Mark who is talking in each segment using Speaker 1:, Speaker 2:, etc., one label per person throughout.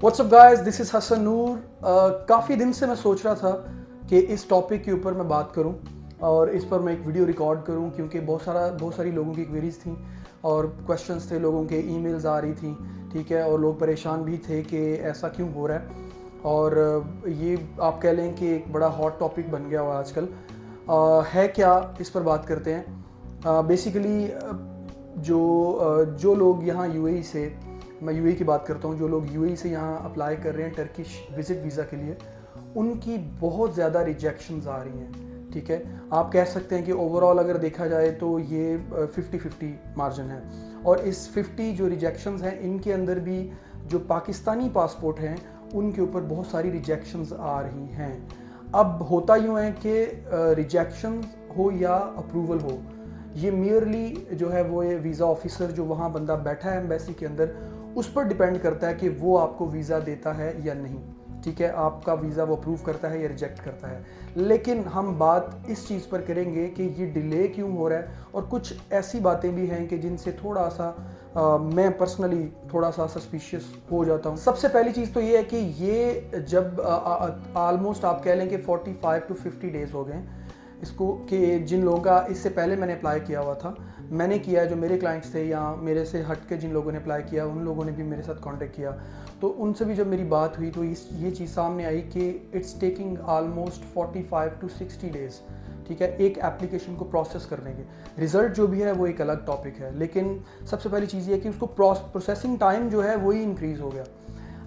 Speaker 1: WhatsApp guys, this is Hasan Noor. काफ़ी दिन से मैं सोच रहा था कि इस टॉपिक के ऊपर मैं बात करूं और इस पर मैं एक वीडियो रिकॉर्ड करूं, क्योंकि बहुत सारी लोगों की क्वेरीज थी और क्वेश्चंस थे, लोगों के ईमेल्स आ रही थी, ठीक है। और लोग परेशान भी थे कि ऐसा क्यों हो रहा है। और ये आप कह लें कि एक बड़ा हॉट टॉपिक बन गया हुआ आजकल। है क्या, इस पर बात करते हैं। बेसिकली जो लोग यहाँ यूएई से, मैं यूएई की बात करता हूँ, जो लोग यूएई से यहाँ अप्लाई कर रहे हैं टर्किश विज़िट वीज़ा के लिए, उनकी बहुत ज़्यादा रिजेक्शंस आ रही हैं, ठीक है। आप कह सकते हैं कि ओवरऑल अगर देखा जाए तो ये 50-50 मार्जिन है। और इस 50 जो रिजेक्शंस हैं, इनके अंदर भी जो पाकिस्तानी पासपोर्ट हैं उनके ऊपर बहुत सारी रिजेक्शंस आ रही हैं। अब होता यूँ है कि रिजेक्शन हो या अप्रूवल हो, ये मियरली जो है वो ये वीज़ा ऑफिसर जो वहाँ बंदा बैठा है एम्बेसी के अंदर, उस पर डिपेंड करता है कि वो आपको वीज़ा देता है या नहीं, ठीक है। आपका वीज़ा वो अप्रूव करता है या रिजेक्ट करता है। लेकिन हम बात इस चीज़ पर करेंगे कि ये डिले क्यों हो रहा है, और कुछ ऐसी बातें भी हैं कि जिनसे थोड़ा सा मैं पर्सनली थोड़ा सा सस्पिशियस हो जाता हूँ। सबसे पहली चीज़ तो ये है कि ये जब ऑलमोस्ट आप कह लें कि 45 to 50 डेज़ हो गए इसको, कि जिन लोगों का इससे पहले मैंने अप्लाई किया हुआ था, मैंने किया, जो मेरे क्लाइंट्स थे या मेरे से हट के जिन लोगों ने अप्लाई किया, उन लोगों ने भी मेरे साथ कांटेक्ट किया, तो उनसे भी जब मेरी बात हुई तो ये चीज़ सामने आई कि it's taking almost 45 to 60 days, ठीक है, एक एप्लीकेशन को प्रोसेस करने के। रिज़ल्ट जो भी है वो एक अलग टॉपिक है, लेकिन सबसे पहली चीज़ ये है कि उसको प्रोसेसिंग टाइम जो है वही इंक्रीज़ हो गया।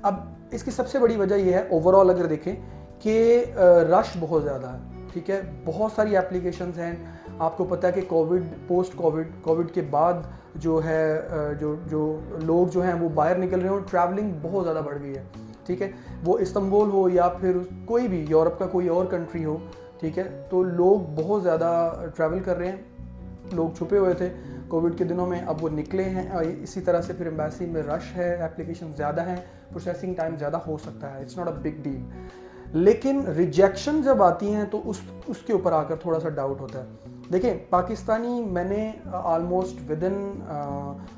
Speaker 1: अब इसकी सबसे बड़ी वजह यह है, ओवरऑल अगर देखें, कि रश बहुत ज़्यादा है, ठीक है। बहुत सारी एप्लीकेशंस हैं। आपको पता है कि कोविड के बाद जो है जो लोग जो हैं वो बाहर निकल रहे हैं और ट्रैवलिंग बहुत ज़्यादा बढ़ गई है, ठीक है। वो इस्तांबुल हो या फिर कोई भी यूरोप का कोई और कंट्री हो, ठीक है, तो लोग बहुत ज़्यादा ट्रैवल कर रहे हैं। लोग छुपे हुए थे कोविड के दिनों में, अब वो निकले हैं। इसी तरह से फिर एम्बेसी में रश है, एप्लीकेशन ज़्यादा हैं, प्रोसेसिंग टाइम ज़्यादा हो सकता है, it's not a big deal. लेकिन रिजेक्शन जब आती हैं तो उसके ऊपर आकर थोड़ा सा डाउट होता है। देखिए, पाकिस्तानी मैंने ऑलमोस्ट विदिन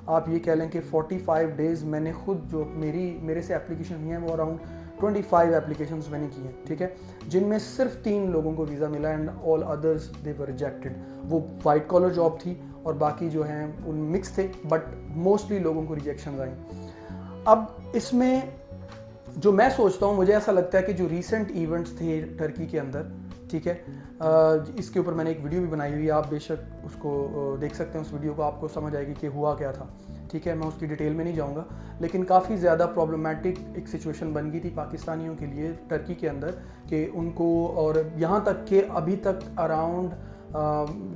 Speaker 1: आप ये कह लें कि 45 डेज़ मैंने खुद जो मेरे से एप्लीकेशन हुई हैं वो अराउंड 25 एप्लीकेशंस मैंने की हैं, ठीक है, जिनमें सिर्फ 3 लोगों को वीज़ा मिला and all others they were rejected. वो वाइट कॉलर जॉब थी और बाकी जो हैं उन मिक्स थे, बट मोस्टली लोगों को रिजेक्शन आई। अब इसमें जो मैं सोचता हूँ, मुझे ऐसा लगता है कि जो रीसेंट इवेंट्स थे टर्की के अंदर, ठीक है, इसके ऊपर मैंने एक वीडियो भी बनाई हुई है, आप बेशक उसको देख सकते हैं। उस वीडियो को आपको समझ आएगी कि हुआ क्या था, ठीक है। मैं उसकी डिटेल में नहीं जाऊँगा, लेकिन काफ़ी ज़्यादा प्रॉब्लमेटिक एक सिचुएशन बन गई थी पाकिस्तानियों के लिए टर्की के अंदर, कि उनको, और यहाँ तक कि अभी तक अराउंड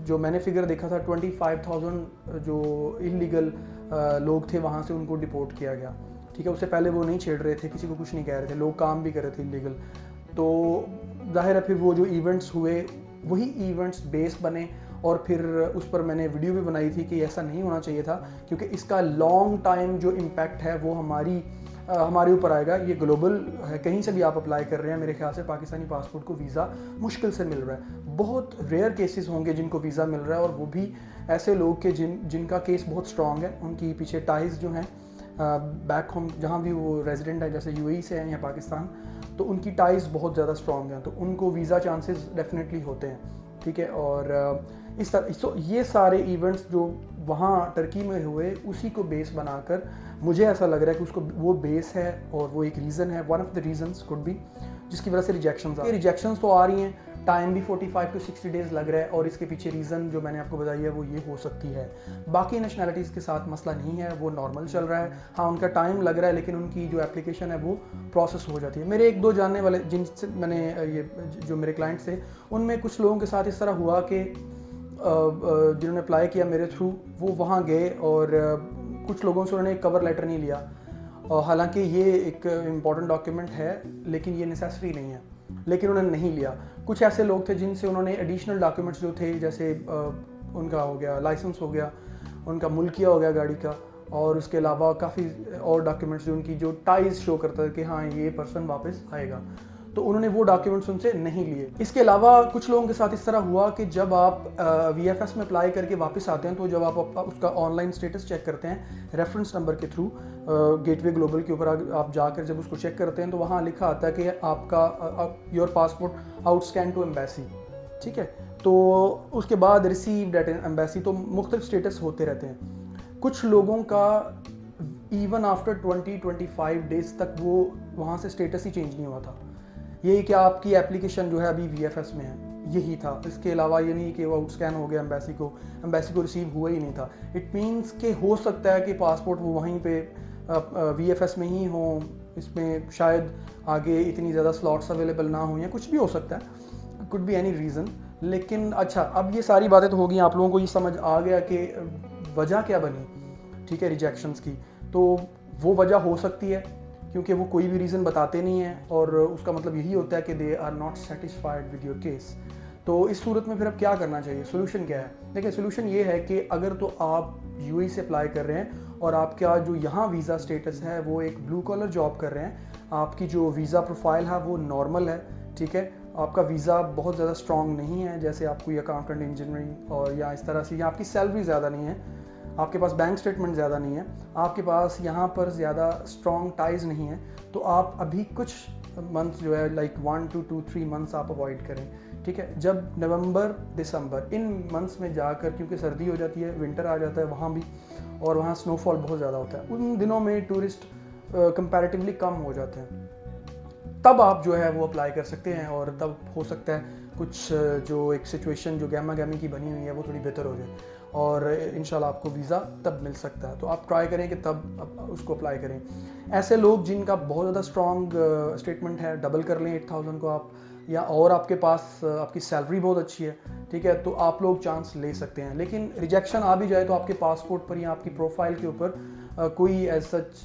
Speaker 1: जो मैंने फिगर देखा था 25,000 जो इलीगल लोग थे वहाँ से उनको डिपोर्ट किया गया, ठीक है। उससे पहले वो नहीं छेड़ रहे थे, किसी को कुछ नहीं कह रहे थे, लोग काम भी कर रहे थे इलीगल। तो जाहिर है फिर वो जो इवेंट्स हुए वही इवेंट्स बेस बने, और फिर उस पर मैंने वीडियो भी बनाई थी कि ऐसा नहीं होना चाहिए था, क्योंकि इसका लॉन्ग टाइम जो इम्पैक्ट है वो हमारे ऊपर आएगा। ये ग्लोबल है, कहीं से भी आप अप्लाई कर रहे हैं, मेरे ख्याल से पाकिस्तानी पासपोर्ट को वीज़ा मुश्किल से मिल रहा है। बहुत रेयर केसेस होंगे जिनको वीज़ा मिल रहा है, और वो भी ऐसे लोग के जिनका केस बहुत स्ट्रॉन्ग है, उनकी पीछे टाइज जो हैं बैक होम, जहाँ भी वो रेजिडेंट है, जैसे यूएई से हैं या पाकिस्तान, तो उनकी टाइज बहुत ज़्यादा स्ट्रॉन्ग हैं, तो उनको वीज़ा चांसेस डेफिनेटली होते हैं, ठीक है। और इस तरह ये सारे इवेंट्स जो वहाँ टर्की में हुए, उसी को बेस बनाकर मुझे ऐसा लग रहा है कि उसको वो बेस है, और वो एक रीज़न है, one of the reasons could be, जिसकी वजह से रिजेक्शंस तो आ रही हैं। टाइम भी 45 to 60 डेज़ लग रहा है, और इसके पीछे रीज़न जो मैंने आपको बताई है वो ये हो सकती है। बाकी नेशनैलिटीज़ के साथ मसला नहीं है, वो नॉर्मल चल रहा है। हाँ, उनका टाइम लग रहा है, लेकिन उनकी जो एप्लीकेशन है वो प्रोसेस हो जाती है। मेरे एक दो जानने वाले जिनसे मैंने ये जो मेरे क्लाइंट्स थे, उनमें कुछ लोगों के साथ इस तरह हुआ कि जिन्होंने अप्लाई किया मेरे थ्रू, वो वहाँ गए और कुछ लोगों से उन्होंने एक कवर लेटर नहीं लिया। और हालांकि ये एक इम्पॉर्टेंट डॉक्यूमेंट है, लेकिन ये नेसेसरी नहीं है, लेकिन उन्होंने नहीं लिया। कुछ ऐसे लोग थे जिनसे उन्होंने एडिशनल डॉक्यूमेंट्स जो थे, जैसे उनका हो गया लाइसेंस, हो गया उनका मुल्किया, हो गया गाड़ी का, और उसके अलावा काफ़ी और डॉक्यूमेंट्स जो उनकी जो टाइज शो करता है कि हाँ ये पर्सन वापस आएगा, तो उन्होंने वो डॉक्यूमेंट्स उनसे नहीं लिए। इसके अलावा कुछ लोगों के साथ इस तरह हुआ कि जब आप VFS में अप्लाई करके वापस आते हैं, तो जब आप उसका ऑनलाइन स्टेटस चेक करते हैं रेफरेंस नंबर के थ्रू, गेटवे ग्लोबल के ऊपर आप जाकर जब उसको चेक करते हैं तो वहाँ लिखा आता है कि आपका योर पासपोर्ट आउटस्कैन टू एम्बेसी, ठीक है। तो उसके बाद रिसीव्ड एट एम्बेसी, तो मुख्तलिफ स्टेटस होते रहते हैं। कुछ लोगों का इवन आफ्टर 20-25 डेज तक वो वहाँ से स्टेटस ही चेंज नहीं हुआ था। यही कि आपकी एप्लीकेशन जो है अभी VFS में है, यही था। इसके अलावा ये नहीं कि वो आउटस्कैन हो गया एम्बेसी को रिसीव हुआ ही नहीं था। इट मीन्स कि हो सकता है कि पासपोर्ट वो वहीं पे VFS में ही हो, इसमें शायद आगे इतनी ज़्यादा स्लॉट्स अवेलेबल ना हो या कुछ भी हो सकता है, कुड बी एनी रीज़न। लेकिन अच्छा, अब ये सारी बातें तो हो गई, आप लोगों को ये समझ आ गया कि वजह क्या बनी, ठीक है, रिजेक्शंस की। तो वो वजह हो सकती है क्योंकि वो कोई भी रीज़न बताते नहीं हैं, और उसका मतलब यही होता है कि they are not satisfied with your case. तो इस सूरत में फिर अब क्या करना चाहिए, सोल्यूशन क्या है? देखिए, सोल्यूशन ये है कि अगर तो आप UAE से अप्लाई कर रहे हैं और आपका जो यहाँ वीज़ा स्टेटस है वो एक ब्लू कॉलर जॉब कर रहे हैं, आपकी जो वीज़ा प्रोफाइल है वो नॉर्मल है, ठीक है, आपका वीज़ा बहुत ज़्यादा स्ट्रॉन्ग नहीं है, जैसे आपको अकाउंटेंट इंजीनियरिंग और या इस तरह से, या आपकी सैलरी ज़्यादा नहीं है, आपके पास बैंक स्टेटमेंट ज़्यादा नहीं है, आपके पास यहाँ पर ज़्यादा स्ट्रॉन्ग टाइज नहीं है, तो आप अभी कुछ मंथ जो है लाइक 1 to 2-3 मंथ्स आप अवॉइड करें, ठीक है। जब नवंबर दिसंबर इन मंथ्स में जाकर, क्योंकि सर्दी हो जाती है, विंटर आ जाता है वहाँ भी, और वहाँ स्नोफॉल बहुत ज़्यादा होता है, उन दिनों में टूरिस्ट कंपैरेटिवली कम हो जाते हैं, तब आप जो है वो अप्लाई कर सकते हैं, और तब हो सकता है कुछ जो एक सिचुएशन जो गहमा गहमी की बनी हुई है वो थोड़ी बेहतर हो जाए, और इंशाल्लाह आपको वीज़ा तब मिल सकता है। तो आप ट्राई करें कि तब उसको अप्लाई करें। ऐसे लोग जिनका बहुत ज़्यादा स्ट्रॉन्ग स्टेटमेंट है, डबल कर लें 8000 को आप, या और आपके पास आपकी सैलरी बहुत अच्छी है, ठीक है, तो आप लोग चांस ले सकते हैं। लेकिन रिजेक्शन आ भी जाए तो आपके पासपोर्ट पर या आपकी प्रोफाइल के ऊपर कोई एज सच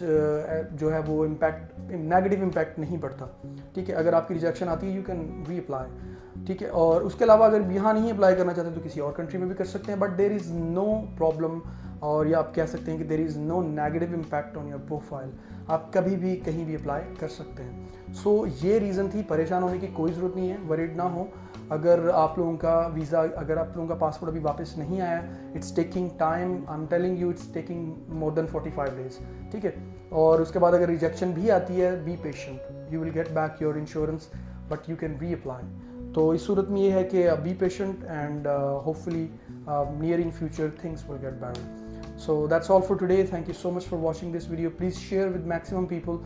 Speaker 1: जो है वो नेगेटिव इम्पैक्ट नहीं पड़ता, ठीक है। अगर आपकी रिजेक्शन आती है, यू कैन री अप्लाई, ठीक है। और उसके अलावा अगर यहाँ नहीं अप्लाई करना चाहते तो किसी और कंट्री में भी कर सकते हैं, but there is no problem, और या आप कह सकते हैं कि there is no negative impact on your profile, आप कभी भी कहीं भी अप्लाई कर सकते हैं। सो ये रीज़न थी, परेशान होने की कोई ज़रूरत नहीं है, वरीड ना हो। अगर आप लोगों का वीज़ा, अगर आप लोगों का पासपोर्ट अभी वापस नहीं आया, it's taking time, I am telling you, it's taking more than 45 days, ठीक है। और उसके बाद अगर रिजेक्शन भी आती है, be patient, you will get back your insurance, but you can री अप्लाई। तो इस सूरत में ये है कि be patient and hopefully near in future things will get better. So that's all for today. Thank you so much for watching this video. Please share with maximum people,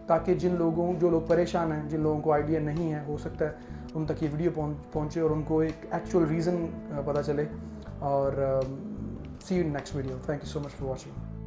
Speaker 1: ताकि जो लोग परेशान हैं, जिन लोगों को आइडिया नहीं है, हो सकता है उन तक ये वीडियो पहुंचे और उनको एक एक्चुअल रीज़न पता चले। और see you in next video. Thank you so much for watching.